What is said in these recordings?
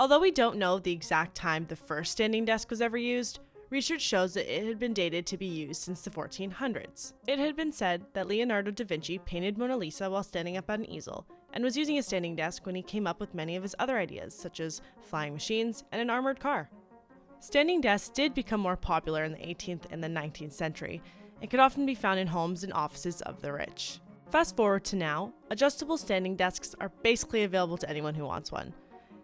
Although we don't know the exact time the first standing desk was ever used, research shows that it had been dated to be used since the 1400s. It had been said that Leonardo da Vinci painted Mona Lisa while standing up at an easel, and was using a standing desk when he came up with many of his other ideas, such as flying machines and an armored car. Standing desks did become more popular in the 18th and the 19th century, and could often be found in homes and offices of the rich. Fast forward to now, adjustable standing desks are basically available to anyone who wants one.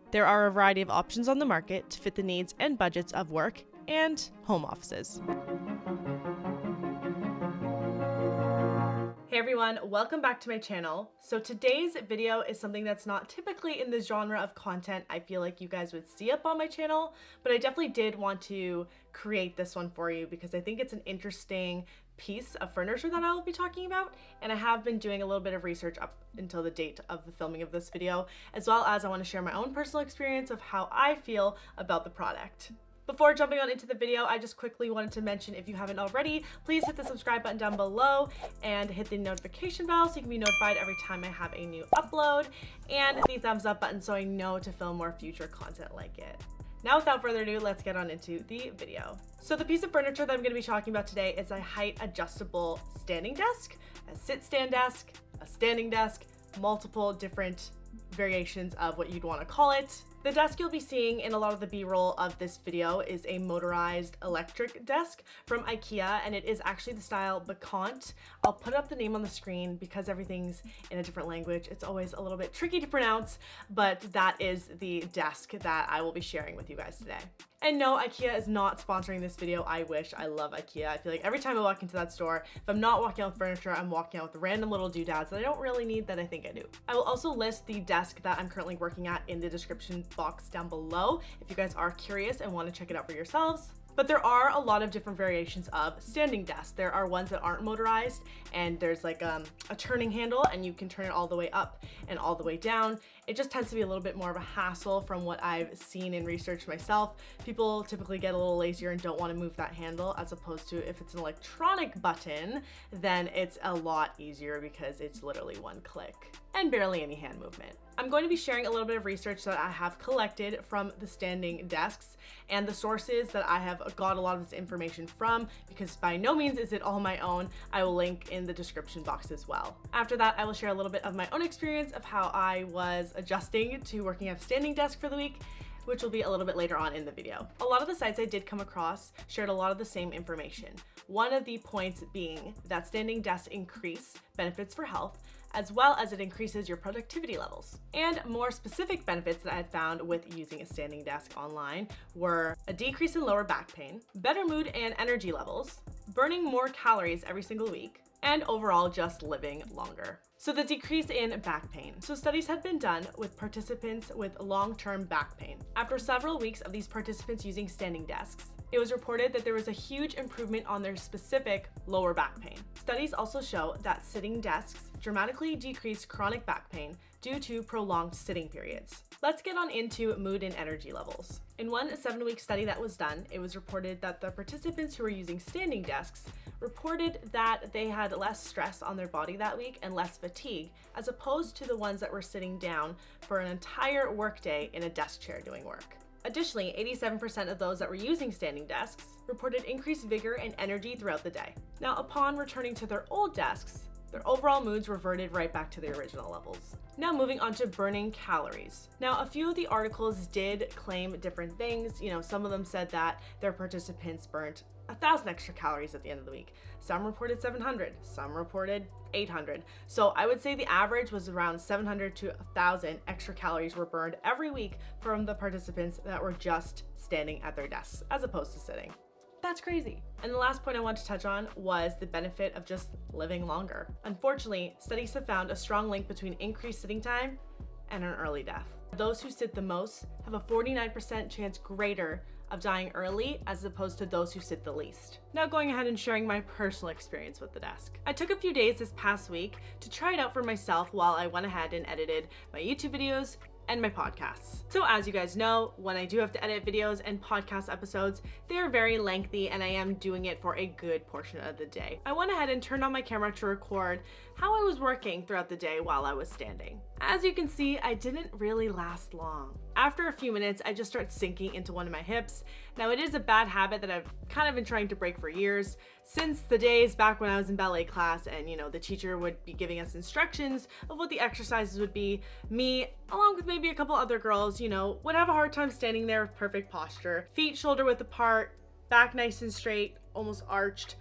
There are a variety of options on the market to fit the needs and budgets of work and home offices. Hey everyone, welcome back to my channel. So today's video is something that's not typically in the genre of content I feel like you guys would see up on my channel, but I definitely did want to create this one for you because I think it's an interesting piece of furniture that I'll be talking about, and I have been doing a little bit of research up until the date of the filming of this video, as well as I want to share my own personal experience of how I feel about the product. Before jumping on into the video, I just quickly wanted to mention, if you haven't already, please hit the subscribe button down below and hit the notification bell so you can be notified every time I have a new upload, and the thumbs up button so I know to film more future content like it. Now without further ado, let's get on into the video. So the piece of furniture that I'm going to be talking about today is a height adjustable standing desk, a sit-stand desk, a standing desk, multiple different variations of what you'd want to call it. The desk you'll be seeing in a lot of the B-roll of this video is a motorized electric desk from IKEA, and it is actually the style Bekant. I'll put up the name on the screen because everything's in a different language. It's always a little bit tricky to pronounce, but that is the desk that I will be sharing with you guys today. And no, IKEA is not sponsoring this video. I wish. I love IKEA. I feel like every time I walk into that store, if I'm not walking out with furniture, I'm walking out with random little doodads that I don't really need that I think I do. I will also list the desk that I'm currently working at in the description box down below if you guys are curious and want to check it out for yourselves. But there are a lot of different variations of standing desks. There are ones that aren't motorized, and there's like a turning handle, and you can turn it all the way up and all the way down. It just tends to be a little bit more of a hassle from what I've seen and researched myself. People typically get a little lazier and don't want to move that handle, as opposed to if it's an electronic button, then it's a lot easier because it's literally one click and barely any hand movement. I'm going to be sharing a little bit of research that I have collected from the standing desks and the sources that I have got a lot of this information from, because by no means is it all my own. I will link in the description box as well. After that, I will share a little bit of my own experience of how I was adjusting to working at a standing desk for the week, which will be a little bit later on in the video. A lot of the sites I did come across shared a lot of the same information. One of the points being that standing desks increase benefits for health, as well as it increases your productivity levels. And more specific benefits that I had found with using a standing desk online were a decrease in lower back pain, better mood and energy levels, burning more calories every single week, and overall just living longer. So the decrease in back pain. So studies had been done with participants with long-term back pain. After several weeks of these participants using standing desks, it was reported that there was a huge improvement on their specific lower back pain. Studies also show that sitting desks dramatically decrease chronic back pain due to prolonged sitting periods. Let's get on into mood and energy levels. In one 7-week study that was done, it was reported that the participants who were using standing desks reported that they had less stress on their body that week and less fatigue, as opposed to the ones that were sitting down for an entire workday in a desk chair doing work. Additionally, 87% of those that were using standing desks reported increased vigor and energy throughout the day. Now, upon returning to their old desks, their overall moods reverted right back to their original levels. Now moving on to burning calories. Now, a few of the articles did claim different things. Some of them said that their participants burnt 1,000 extra calories at the end of the week. Some reported 700, some reported 800. So I would say the average was around 700 to 1,000 extra calories were burned every week from the participants that were just standing at their desks as opposed to sitting. That's crazy. And the last point I want to touch on was the benefit of just living longer. Unfortunately, studies have found a strong link between increased sitting time and an early death. Those who sit the most have a 49% chance greater of dying early as opposed to those who sit the least. Now going ahead and sharing my personal experience with the desk. I took a few days this past week to try it out for myself while I went ahead and edited my YouTube videos and my podcasts. So as you guys know, when I do have to edit videos and podcast episodes, they are very lengthy and I am doing it for a good portion of the day. I went ahead and turned on my camera to record how I was working throughout the day while I was standing. As you can see, I didn't really last long. After a few minutes, I just start sinking into one of my hips. Now, it is a bad habit that I've kind of been trying to break for years, since the days back when I was in ballet class and, the teacher would be giving us instructions of what the exercises would be. Me, along with maybe a couple other girls, would have a hard time standing there with perfect posture, feet shoulder width apart, back nice and straight, almost arched.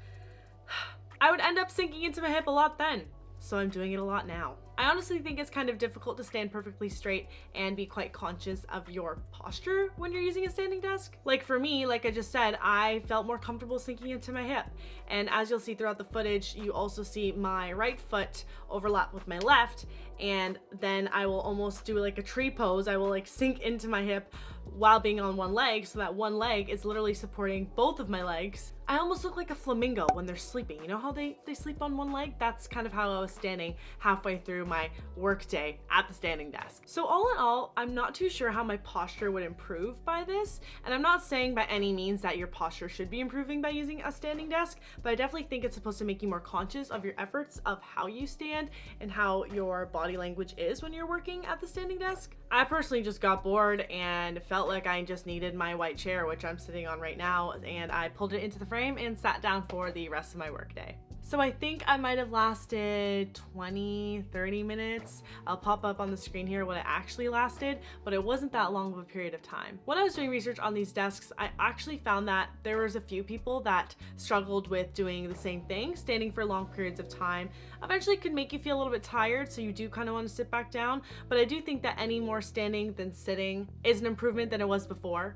I would end up sinking into my hip a lot then, so I'm doing it a lot now. I honestly think it's kind of difficult to stand perfectly straight and be quite conscious of your posture when you're using a standing desk. Like for me, like I just said, I felt more comfortable sinking into my hip. And as you'll see throughout the footage, you also see my right foot overlap with my left, and then I will almost do like a tree pose. I will like sink into my hip while being on one leg, so that one leg is literally supporting both of my legs. I almost look like a flamingo when they're sleeping. You know how they sleep on one leg? That's kind of how I was standing halfway through my work day at the standing desk. So all in all, I'm not too sure how my posture would improve by this. And I'm not saying by any means that your posture should be improving by using a standing desk, but I definitely think it's supposed to make you more conscious of your efforts of how you stand and how your body language is when you're working at the standing desk. I personally just got bored and felt like I just needed my white chair, which I'm sitting on right now, and I pulled it into the frame and sat down for the rest of my workday. So I think I might have lasted 20-30 minutes. I'll pop up on the screen here what it actually lasted, but it wasn't that long of a period of time. When I was doing research on these desks, I actually found that there was a few people that struggled with doing the same thing. Standing for long periods of time eventually could make you feel a little bit tired, so you do kind of want to sit back down. But I do think that any more standing than sitting is an improvement than it was before,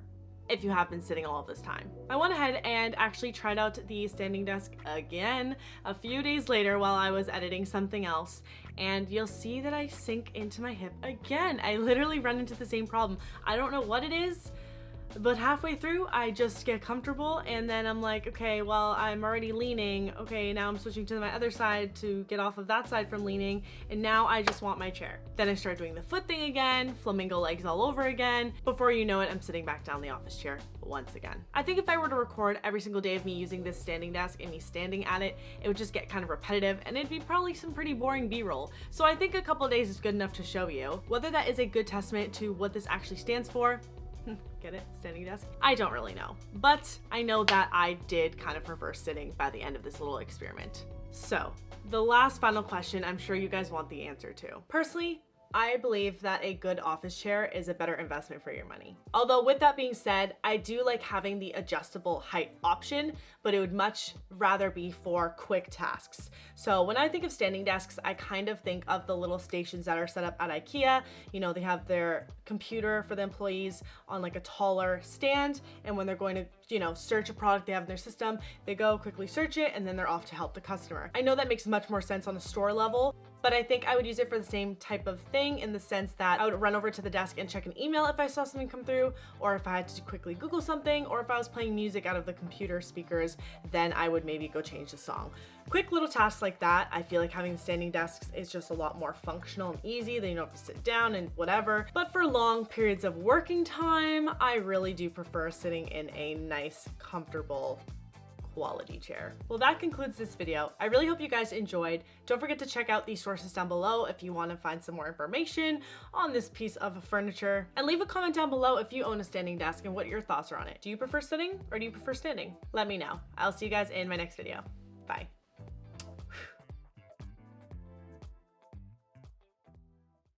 if you have been sitting all of this time. I went ahead and actually tried out the standing desk again a few days later while I was editing something else, and you'll see that I sink into my hip again. I literally run into the same problem. I don't know what it is, but halfway through I just get comfortable, and then I'm like, okay, well, I'm already leaning. Okay, now I'm switching to my other side to get off of that side from leaning, and now I just want my chair. Then I start doing the foot thing again, flamingo legs all over again. Before you know it, I'm sitting back down in the office chair once again. I think if I were to record every single day of me using this standing desk and me standing at it, it would just get kind of repetitive, and it'd be probably some pretty boring B-roll. So I think a couple of days is good enough to show you. Whether that is a good testament to what this actually stands for, get it? Standing desk? I don't really know. But I know that I did kind of prefer sitting by the end of this little experiment. So, the last final question I'm sure you guys want the answer to. Personally, I believe that a good office chair is a better investment for your money. Although with that being said, I do like having the adjustable height option, but it would much rather be for quick tasks. So when I think of standing desks, I kind of think of the little stations that are set up at IKEA. They have their computer for the employees on like a taller stand, and when they're going to search a product they have in their system, they go quickly search it, and then they're off to help the customer. I know that makes much more sense on the store level, but I think I would use it for the same type of thing, in the sense that I would run over to the desk and check an email if I saw something come through, or if I had to quickly Google something, or if I was playing music out of the computer speakers, then I would maybe go change the song. Quick little tasks like that, I feel like having standing desks is just a lot more functional and easy. Then you don't have to sit down and whatever. But for long periods of working time, I really do prefer sitting in a nice, comfortable, quality chair. Well, that concludes this video. I really hope you guys enjoyed. Don't forget to check out these sources down below if you want to find some more information on this piece of furniture, and leave a comment down below if you own a standing desk and what your thoughts are on it. Do you prefer sitting or do you prefer standing? Let me know. I'll see you guys in my next video. Bye.